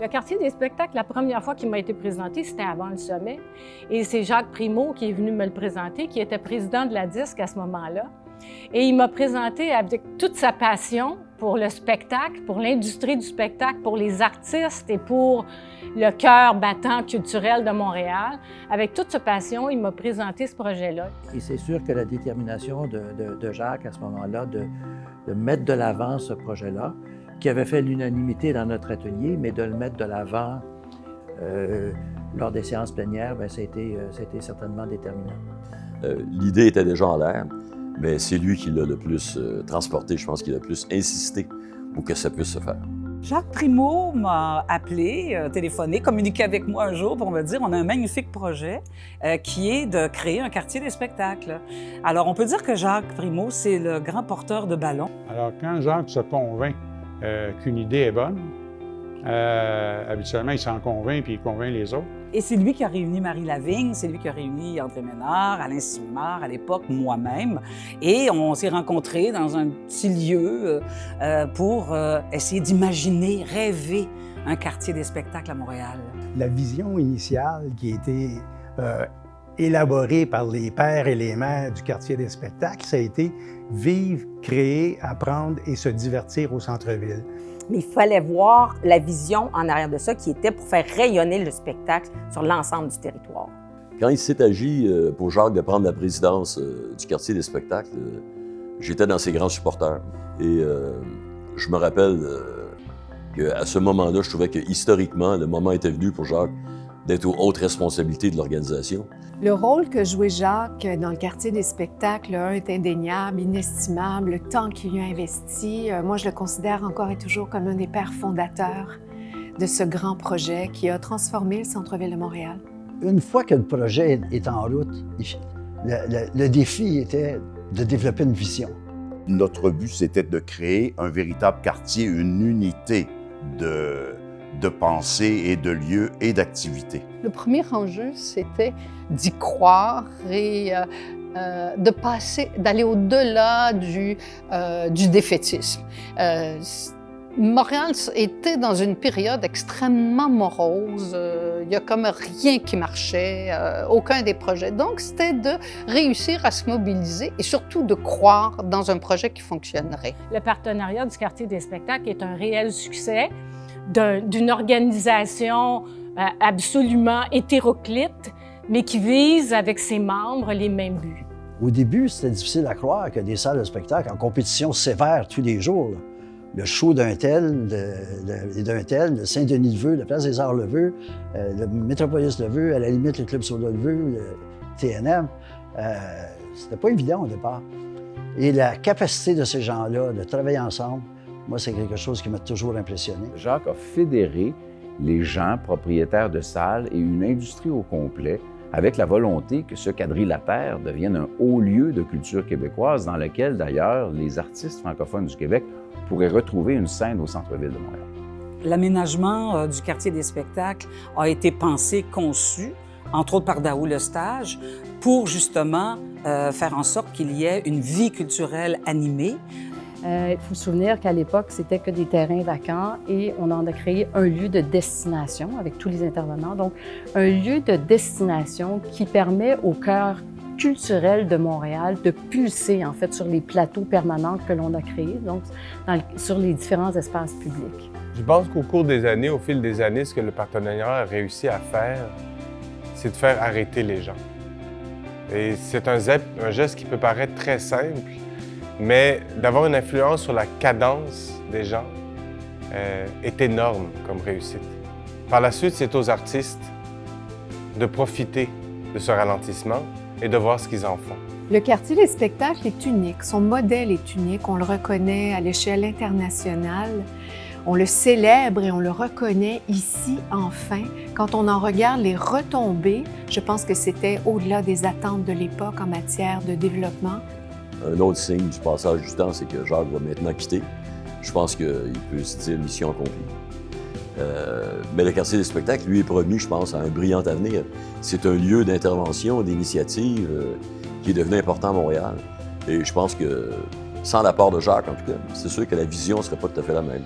Le quartier des spectacles, la première fois qu'il m'a été présenté, c'était avant le sommet. Et c'est Jacques Primeau qui est venu me le présenter, qui était président de la Disque à ce moment-là. Et il m'a présenté avec toute sa passion pour le spectacle, pour l'industrie du spectacle, pour les artistes et pour le cœur battant culturel de Montréal. Avec toute sa passion, il m'a présenté ce projet-là. Et c'est sûr que la détermination de Jacques à ce moment-là de mettre de l'avant ce projet-là, qui avait fait l'unanimité dans notre atelier, mais de le mettre de l'avant lors des séances plénières, bien, ça a été certainement déterminant. L'idée était déjà en l'air, mais c'est lui qui l'a le plus transporté, je pense qu'il a le plus insisté pour que ça puisse se faire. Jacques Primeau m'a appelé, téléphoné, communiqué avec moi un jour pour me dire on a un magnifique projet qui est de créer un quartier des spectacles. Alors, on peut dire que Jacques Primeau, c'est le grand porteur de ballon. Alors, quand Jacques se convainc qu'une idée est bonne, habituellement, il s'en convainc puis il convainc les autres. Et c'est lui qui a réuni Marie Lavigne, c'est lui qui a réuni André Ménard, Alain Simard à l'époque, moi-même. Et on s'est rencontrés dans un petit lieu pour essayer d'imaginer, rêver un quartier des spectacles à Montréal. La vision initiale qui a été élaborée par les pères et les mères du quartier des spectacles, ça a été vivre, créer, apprendre et se divertir au centre-ville. Mais il fallait voir la vision en arrière de ça qui était pour faire rayonner le spectacle sur l'ensemble du territoire. Quand il s'est agi pour Jacques de prendre la présidence du quartier des spectacles, j'étais dans ses grands supporters. Et je me rappelle qu'à ce moment-là, je trouvais que historiquement, le moment était venu pour Jacques d'être aux hautes responsabilités de l'organisation. Le rôle que jouait Jacques dans le quartier des spectacles est indéniable, inestimable. Le temps qu'il y a investi, moi je le considère encore et toujours comme un des pères fondateurs de ce grand projet qui a transformé le centre-ville de Montréal. Une fois que le projet est en route, le défi était de développer une vision. Notre but, c'était de créer un véritable quartier, une unité de pensée et de lieux et d'activités. Le premier enjeu, c'était d'y croire et de passer, d'aller au-delà du défaitisme. Montréal était dans une période extrêmement morose. Il n'y a comme rien qui marchait, aucun des projets. Donc, c'était de réussir à se mobiliser et surtout de croire dans un projet qui fonctionnerait. Le partenariat du quartier des spectacles est un réel succès d'une organisation absolument hétéroclite, mais qui vise avec ses membres les mêmes buts. Au début, c'était difficile à croire que des salles de spectacle en compétition sévère tous les jours, là. Le show d'un tel, le Saint-Denis-le-Vœu, la Place des Arts-le-Vœu, le Métropolis-le-Vœu, à la limite le Club Soda-le-Vœu, le TNM, c'était pas évident au départ. Et la capacité de ces gens-là de travailler ensemble, moi, c'est quelque chose qui m'a toujours impressionné. Jacques a fédéré les gens propriétaires de salles et une industrie au complet avec la volonté que ce quadrilatère devienne un haut lieu de culture québécoise dans lequel, d'ailleurs, les artistes francophones du Québec pourraient retrouver une scène au centre-ville de Montréal. L'aménagement du quartier des spectacles a été pensé, conçu, entre autres par Daou Lestage, pour justement faire en sorte qu'il y ait une vie culturelle animée. Il faut se souvenir qu'à l'époque, c'était que des terrains vacants et on en a créé un lieu de destination avec tous les intervenants. Donc, un lieu de destination qui permet au cœur culturel de Montréal de pulser, en fait, sur les plateaux permanents que l'on a créés, donc sur les différents espaces publics. Je pense qu'au cours des années, au fil des années, ce que le partenariat a réussi à faire, c'est de faire arrêter les gens. Et c'est un geste qui peut paraître très simple, mais d'avoir une influence sur la cadence des gens est énorme comme réussite. Par la suite, c'est aux artistes de profiter de ce ralentissement et de voir ce qu'ils en font. Le quartier des spectacles est unique, son modèle est unique, on le reconnaît à l'échelle internationale. On le célèbre et on le reconnaît ici, enfin. Quand on en regarde les retombées, je pense que c'était au-delà des attentes de l'époque en matière de développement. Un autre signe du passage du temps, c'est que Jacques va maintenant quitter. Je pense qu'il peut se dire mission accomplie. Mais le quartier des spectacles, lui, est promis, je pense, à un brillant avenir. C'est un lieu d'intervention, d'initiative qui est devenu important à Montréal. Et je pense que, sans l'apport de Jacques, en tout cas, c'est sûr que la vision ne serait pas tout à fait la même.